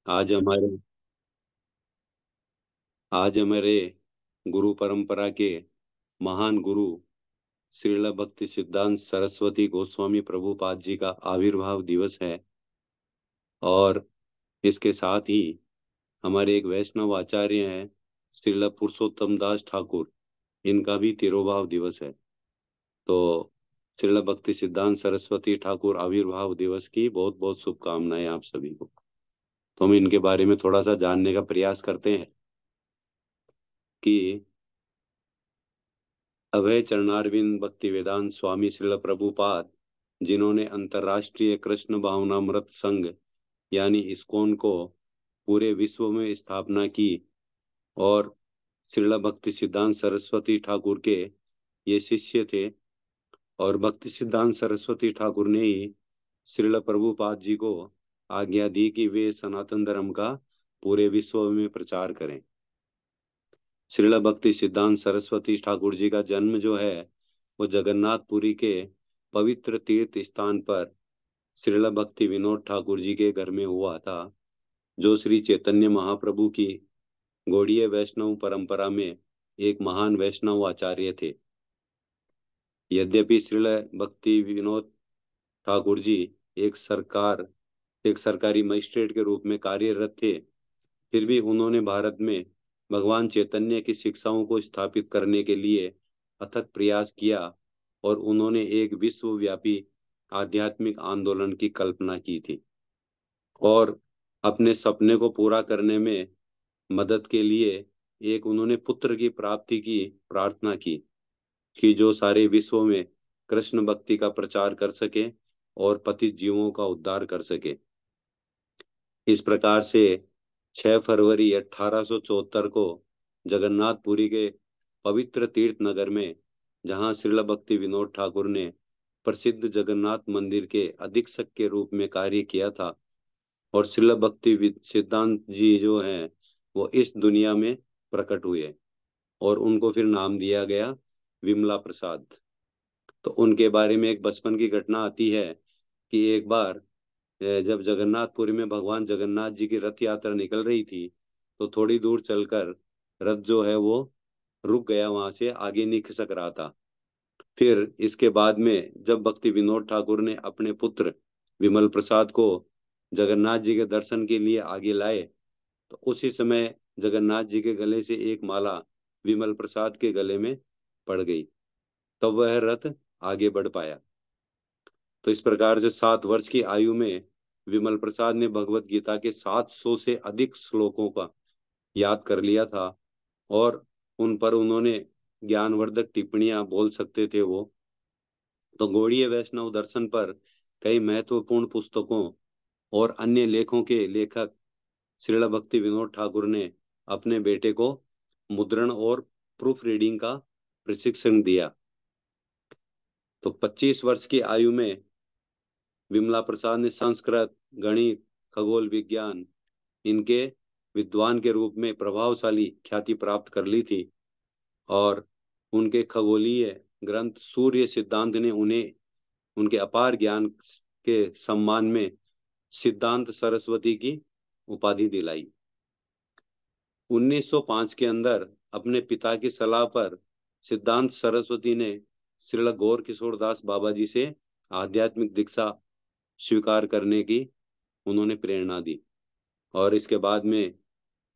आज हमारे आज हमारे गुरु परंपरा के महान गुरु श्रील भक्ति सिद्धांत सरस्वती गोस्वामी प्रभुपाद जी का आविर्भाव दिवस है। और इसके साथ ही हमारे एक वैष्णव आचार्य हैं, श्रील पुरुषोत्तम दास ठाकुर, इनका भी तिरोभाव दिवस है। तो श्रील भक्ति सिद्धांत सरस्वती ठाकुर आविर्भाव दिवस की बहुत बहुत शुभकामनाएं आप सभी को। तो हम इनके बारे में थोड़ा सा जानने का प्रयास करते हैं कि अभय चरणारविंद भक्ति वेदांत स्वामी श्रील प्रभुपाद, जिन्होंने अंतर्राष्ट्रीय कृष्ण भावनामृत संघ यानी इस्कॉन को पूरे विश्व में स्थापना की, और श्रील भक्ति सिद्धांत सरस्वती ठाकुर के ये शिष्य थे। और भक्ति सिद्धांत सरस्वती ठाकुर ने ही श्रील प्रभुपाद जी को आज्ञा दी कि वे सनातन धर्म का पूरे विश्व में प्रचार करें। श्रील भक्ति सिद्धांत सरस्वती ठाकुर जी का जन्म जो है वो जगन्नाथपुरी के पवित्र तीर्थ स्थान पर श्रील भक्ति विनोद ठाकुर जी के घर में हुआ था, जो श्री चैतन्य महाप्रभु की गौड़ीय वैष्णव परंपरा में एक महान वैष्णव आचार्य थे। यद्यपि श्रील भक्ति विनोद ठाकुर जी एक सरकार एक सरकारी मजिस्ट्रेट के रूप में कार्यरत थे, फिर भी उन्होंने भारत में भगवान चैतन्य की शिक्षाओं को स्थापित करने के लिए अथक प्रयास किया, और उन्होंने एक विश्वव्यापी आध्यात्मिक आंदोलन की कल्पना की थी। और अपने सपने को पूरा करने में मदद के लिए एक उन्होंने पुत्र की प्राप्ति की प्रार्थना की, कि जो सारे विश्व में कृष्ण भक्ति का प्रचार कर सके और पतित जीवों का उद्धार कर सके। इस प्रकार से 6 फरवरी 1874 को जगन्नाथपुरी के पवित्र तीर्थ नगर में, जहां श्रील भक्ति विनोद ठाकुर ने प्रसिद्ध जगन्नाथ मंदिर के अधीक्षक के रूप में कार्य किया था, और श्रील भक्ति सिद्धांत जी जो हैं वो इस दुनिया में प्रकट हुए, और उनको फिर नाम दिया गया विमला प्रसाद। तो उनके बारे में एक बचपन की घटना आती है कि एक बार जब जगन्नाथपुरी में भगवान जगन्नाथ जी की रथ यात्रा निकल रही थी, तो थोड़ी दूर चलकर रथ जो है वो रुक गया, वहां से आगे नहीं खिसक रहा था। फिर इसके बाद में जब भक्ति विनोद ठाकुर ने अपने पुत्र विमल प्रसाद को जगन्नाथ जी के दर्शन के लिए आगे लाए, तो उसी समय जगन्नाथ जी के गले से एक माला विमल प्रसाद के गले में पड़ गई, तब वह रथ आगे बढ़ पाया। तो इस प्रकार से 7 वर्ष की आयु में विमल प्रसाद ने भगवत गीता के 700 से अधिक श्लोकों का याद कर लिया था, और उन पर उन्होंने ज्ञानवर्धक टिप्पणियां बोल सकते थे वो। तो गौड़ीय वैष्णव दर्शन पर कई महत्वपूर्ण पुस्तकों और अन्य लेखों के लेखक श्रील भक्ति विनोद ठाकुर ने अपने बेटे को मुद्रण और प्रूफ रीडिंग का प्रशिक्षण दिया। तो 25 वर्ष की आयु में विमला प्रसाद ने संस्कृत, गणित, खगोल विज्ञान इनके विद्वान के रूप में प्रभावशाली ख्याति प्राप्त कर ली थी, और उनके खगोलीय ग्रंथ सूर्य सिद्धांत ने उन्हें उनके अपार ज्ञान के सम्मान में सिद्धांत सरस्वती की उपाधि दिलाई। 1905 के अंदर अपने पिता की सलाह पर सिद्धांत सरस्वती ने श्रील गौर किशोर दास बाबा जी से आध्यात्मिक दीक्षा स्वीकार करने की उन्होंने प्रेरणा दी। और इसके बाद में,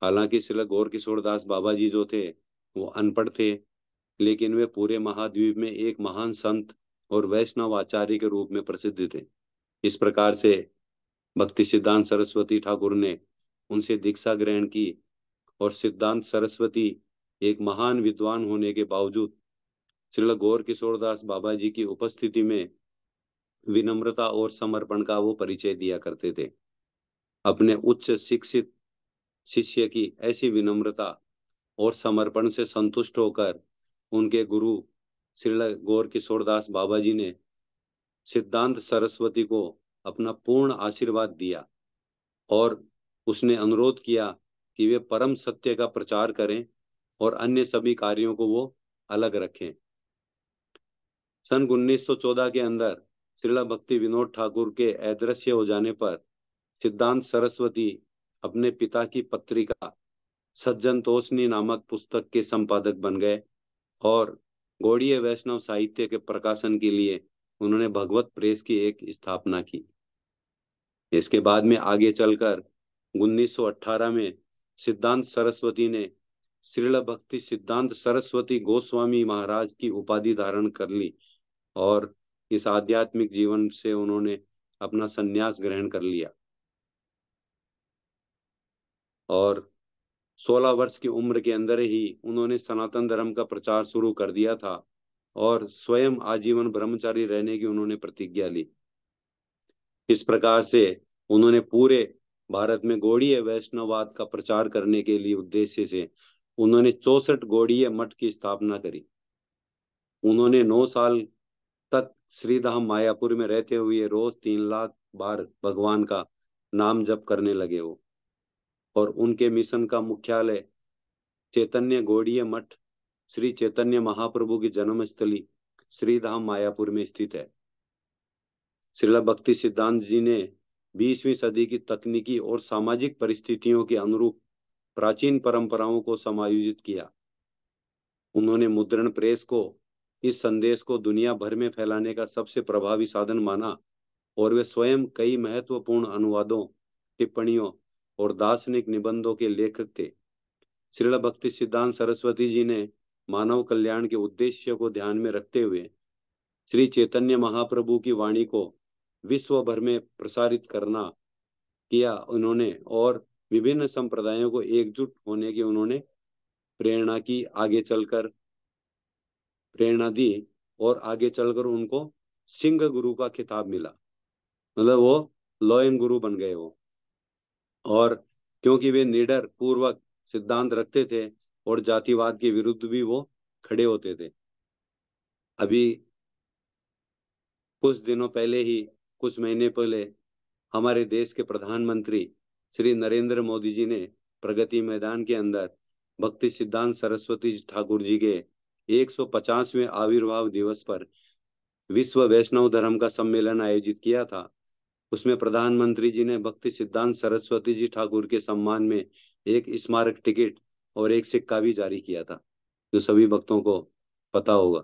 हालांकि श्रील गौर किशोर दास बाबा जी जो थे वो अनपढ़ थे, लेकिन वे पूरे महाद्वीप में एक महान संत और वैष्णव आचार्य के रूप में प्रसिद्ध थे। इस प्रकार से भक्ति सिद्धांत सरस्वती ठाकुर ने उनसे दीक्षा ग्रहण की, और सिद्धांत सरस्वती एक महान विद्वान होने के बावजूद श्रील गौर किशोर दास बाबा जी की उपस्थिति में विनम्रता और समर्पण का वो परिचय दिया करते थे। अपने उच्च शिक्षित शिष्य की ऐसी विनम्रता और समर्पण से संतुष्ट होकर उनके गुरु श्रील गौर किशोर दास बाबा जी ने सिद्धांत सरस्वती को अपना पूर्ण आशीर्वाद दिया, और उसने अनुरोध किया कि वे परम सत्य का प्रचार करें और अन्य सभी कार्यों को वो अलग रखें। सन 1914 के अंदर श्रील भक्ति विनोद ठाकुर के अदृश्य हो जाने पर सिद्धांत सरस्वती अपने पिता की पत्रिका सज्जन तोषणी नामक पुस्तक के संपादक बन गए और गौड़ीय वैष्णव साहित्य के प्रकाशन के लिए उन्होंने भगवत प्रेस की एक स्थापना की। इसके बाद में आगे चलकर 1918 में सिद्धांत सरस्वती ने श्रील भक्ति सिद्धांत सरस्वती गोस्वामी महाराज की उपाधि धारण कर ली और इस आध्यात्मिक जीवन से उन्होंने अपना संन्यास ग्रहण कर लिया और 16 वर्ष की उम्र के अंदर ही उन्होंने सनातन धर्म का प्रचार शुरू कर दिया था और स्वयं आजीवन ब्रह्मचारी रहने की उन्होंने प्रतिज्ञा ली। इस प्रकार से उन्होंने पूरे भारत में गौड़ीय वैष्णववाद का प्रचार करने के लिए उद्देश्य से उन्होंने 64 गौड़ीय मठ की स्थापना करी। उन्होंने 9 साल तक श्रीधाम मायापुर में रहते हुए रोज 3 लाख बार भगवान का नाम जप करने लगे वो। और उनके मिशन का मुख्यालय चैतन्य गौड़ीय मठ श्री चैतन्य महाप्रभु की जन्मस्थली श्रीधाम मायापुर में स्थित है। श्रील भक्ति सिद्धांत जी ने 20वीं सदी की तकनीकी और सामाजिक परिस्थितियों के अनुरूप प्राचीन परंपराओं को समायोजित किया। उन्होंने मुद्रण प्रेस को इस संदेश को दुनिया भर में फैलाने का सबसे प्रभावी साधन माना और वे स्वयं कई महत्वपूर्ण अनुवादों, टिप्पणियों और दार्शनिक निबंधों के लेखक थे। श्रील भक्ति सिद्धांत सरस्वती जी ने मानव कल्याण के उद्देश्य को ध्यान में रखते हुए श्री चैतन्य महाप्रभु की वाणी को विश्व भर में प्रसारित करना किया उन्होंने और विभिन्न संप्रदायों को एकजुट होने की उन्होंने प्रेरणा दी और आगे चलकर उनको सिंह गुरु का खिताब मिला। मतलब वो लॉयन गुरु बन गए वो। और क्योंकि वे निडर पूर्वक सिद्धांत रखते थे और जातिवाद के विरुद्ध भी वो खड़े होते थे। अभी कुछ दिनों पहले ही, कुछ महीने पहले हमारे देश के प्रधानमंत्री श्री नरेंद्र मोदी जी ने प्रगति मैदान के अंदर भक्ति सिद्धांत सरस्वती ठाकुर जी के 150वें आविर्भाव दिवस पर विश्व वैष्णव धर्म का सम्मेलन आयोजित किया था। उसमें प्रधानमंत्री जी ने भक्ति सिद्धांत सरस्वती जी ठाकुर के सम्मान में एक स्मारक टिकट और एक सिक्का भी जारी किया था, जो सभी भक्तों को पता होगा।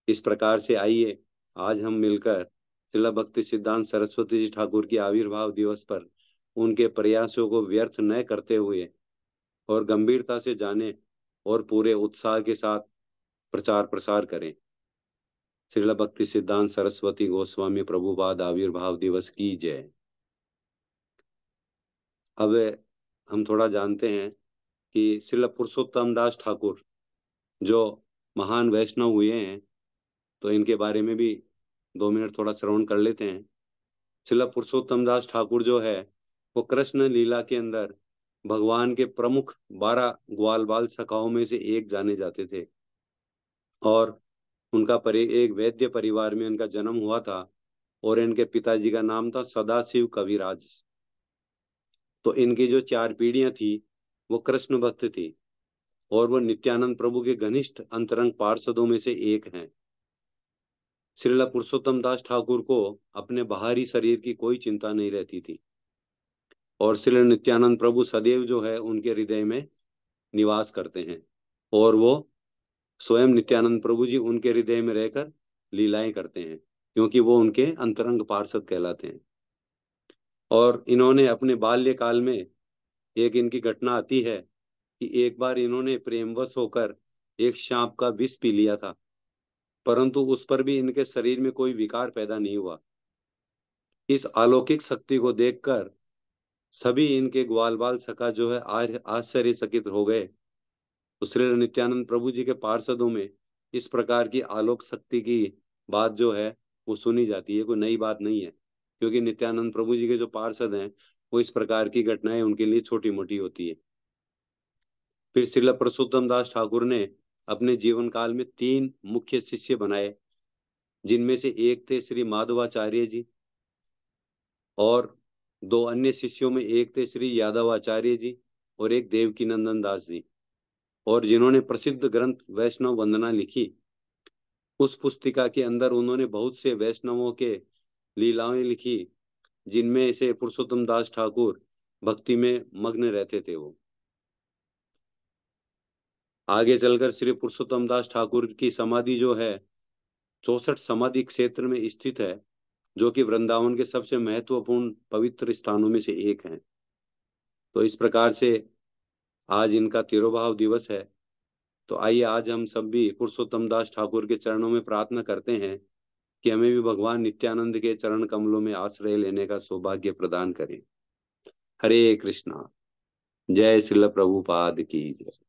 इस प्रकार से आइए आज हम मिलकर श्रील भक्ति सिद्धांत सरस्वती जी ठाकुर की आविर्भाव दिवस पर उनके प्रयासों को व्यर्थ न करते हुए और गंभीरता से जाने और पूरे उत्साह के साथ प्रचार प्रसार करें। श्रील भक्ति सिद्धांत सरस्वती गोस्वामी प्रभुपाद आविर्भाव दिवस की जय। अब हम थोड़ा जानते हैं कि श्रील पुरुषोत्तम दास ठाकुर जो महान वैष्णव हुए हैं, तो इनके बारे में भी 2 मिनट थोड़ा श्रवण कर लेते हैं। श्रील पुरुषोत्तम दास ठाकुर जो है वो कृष्ण लीला के अंदर भगवान के प्रमुख 12 ग्वाल बाल सखाओं में से एक जाने जाते थे और एक वैद्य परिवार में इनका जन्म हुआ था और इनके पिताजी का नाम था सदाशिव कविराज। तो इनकी जो 4 पीढ़ियां थी वो कृष्ण भक्त थी और वो नित्यानंद प्रभु के घनिष्ठ अंतरंग पार्षदों में से एक हैं। श्रील पुरुषोत्तम दास ठाकुर को अपने बाहरी शरीर की कोई चिंता नहीं रहती थी और श्री नित्यानंद प्रभु सदैव जो है उनके हृदय में निवास करते हैं और वो स्वयं नित्यानंद प्रभु जी उनके हृदय में रहकर लीलाएं करते हैं, क्योंकि वो उनके अंतरंग पार्षद कहलाते हैं। और इन्होंने अपने बाल्यकाल में एक इनकी घटना आती है कि एक बार इन्होंने प्रेमवश होकर एक सांप का विष पी लिया था, परंतु उस पर भी इनके शरीर में कोई विकार पैदा नहीं हुआ। इस अलौकिक शक्ति को देखकर सभी इनके ग्वाल बाल सखा जो है आश्चर्यचकित हो गए। तो श्री नित्यानंद प्रभु जी के पार्षदों में इस प्रकार की आलोक शक्ति की बात जो है वो सुनी जाती है, कोई नई बात नहीं है, क्योंकि नित्यानंद प्रभु जी के जो पार्षद हैं वो इस प्रकार की घटनाएं उनके लिए छोटी मोटी होती है। फिर श्रील पुरुषोत्तम दास ठाकुर ने अपने जीवन काल में 3 मुख्य शिष्य बनाए, जिनमें से एक थे श्री माधवाचार्य जी और 2 अन्य शिष्यों में एक थे श्री यादवाचार्य जी और एक देवकी नंदन दास जी। और जिन्होंने प्रसिद्ध ग्रंथ वैष्णव वंदना लिखी, उस पुस्तिका के अंदर उन्होंने बहुत से वैष्णवों के लीलाएं लिखी, जिनमें से पुरुषोत्तम दास ठाकुर भक्ति में मग्न रहते थे वो। आगे चलकर श्री पुरुषोत्तम दास ठाकुर की समाधि जो है 64 समाधि क्षेत्र में स्थित है, जो कि वृंदावन के सबसे महत्वपूर्ण पवित्र स्थानों में से एक है। तो इस प्रकार से आज इनका तिरुभाव दिवस है। तो आइए आज हम सब भी पुरुषोत्तम दास ठाकुर के चरणों में प्रार्थना करते हैं कि हमें भी भगवान नित्यानंद के चरण कमलों में आश्रय लेने का सौभाग्य प्रदान करें। हरे कृष्णा। जय श्रील प्रभुपाद की जय।